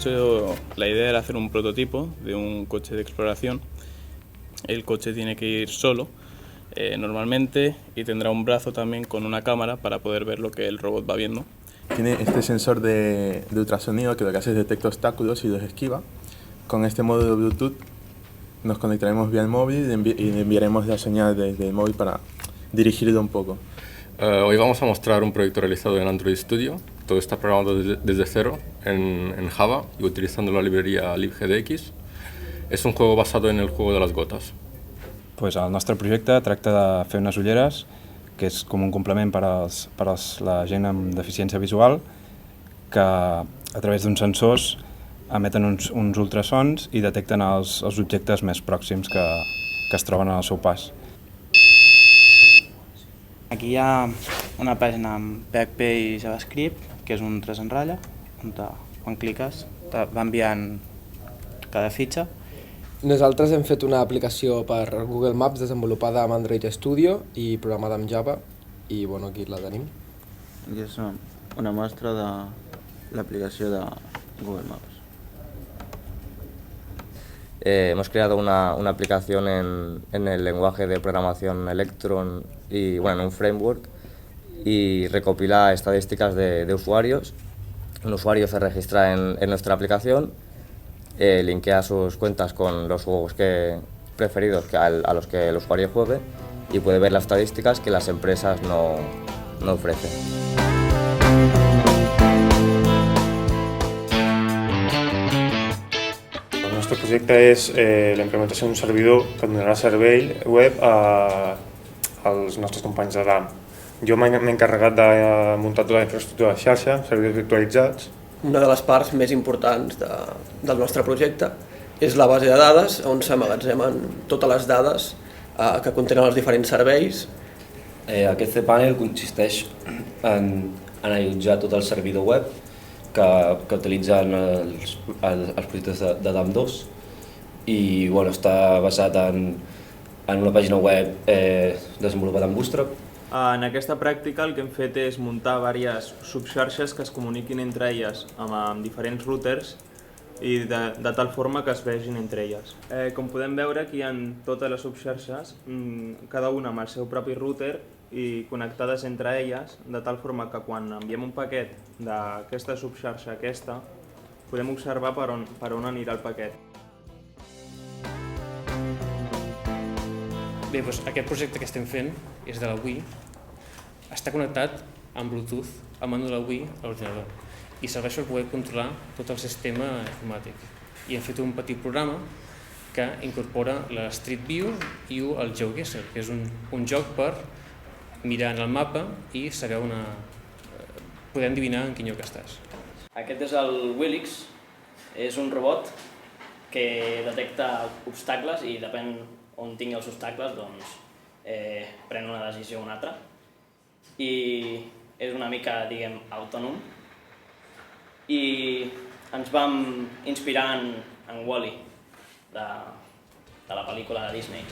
hecho, la idea era hacer un prototipo de un coche de exploración. El coche tiene que ir solo, normalmente, y tendrá un brazo también con una cámara para poder ver lo que el robot va viendo. Tiene este sensor de ultrasonido que lo que hace es detecta obstáculos y los esquiva. Con este módulo Bluetooth nos conectaremos vía el móvil y le enviaremos la señal desde el móvil para dirigirlo un poco. Hoy vamos a mostrar un proyecto realizado en Android Studio. Todo está programado desde cero en Java y utilizando la librería libgdx. És un juego basado en el juego de las gotes. El nostre projecte tracta de fer unes ulleres, que és com un complement per a la gent amb deficiència visual, que a través d'uns sensors emeten uns ultrasons i detecten els objectes més pròxims que es troben al seu pas. Aquí hi ha una pàgina amb PHP i JavaScript, que és un 3 en ratlla, on quan cliques va enviant cada fitxa. Nosaltres hem fet una aplicació per Google Maps desenvolupada amb Android Studio i programada amb Java, i aquí la tenim. Aquí és una mostra de l'aplicació de Google Maps. Hemos creado una aplicación en el lenguaje de programación Electron y en un framework, y recopila estadísticas de usuarios. Un usuario se registra en nuestra aplicación, linkea sus cuentas con los juegos preferidos a los que el usuario juegue y puede ver las estadísticas que las empresas no ofrecen. El nostre projecte és la implementació d'un servidor que donarà servei web als nostres companys de DAM. Jo m'he encarregat de muntar tota la infraestructura de xarxa, servidors virtualitzats. Una de les parts més importants del nostre projecte és la base de dades, on s'emmagatzemen totes les dades que contenen els diferents serveis. Aquest cPanel consisteix en allotjar tot el servidor web que utilitzen els projectes de DAM2 i està basat en una pàgina web desenvolupada en Bootstrap. En aquesta pràctica el que hem fet és muntar diverses subxarxes que es comuniquin entre elles amb diferents routers i de tal forma que es vegin entre elles. Com podem veure, aquí hi ha totes les subxarxes, cada una amb el seu propi router i connectades entre elles, de tal forma que quan enviem un paquet d'aquesta subxarxa a aquesta, podem observar per on anirà el paquet. Bé, aquest projecte que estem fent és de la Wii, està connectat amb Bluetooth al mando de la Wii a l'ordinador i serveix per poder controlar tot el sistema informàtic. I hem fet un petit programa que incorpora la Street View i el GeoGuessr, que és un joc per mirar en el mapa i saber poder endevinar en quin lloc estàs. Aquest és el Willix, és un robot que detecta obstacles i depèn on tingui els obstacles, doncs pren una decisió o una altra. I és una mica, diguem, autònom. I ens vam inspirar en Wall-E, de la pel·lícula de Disney.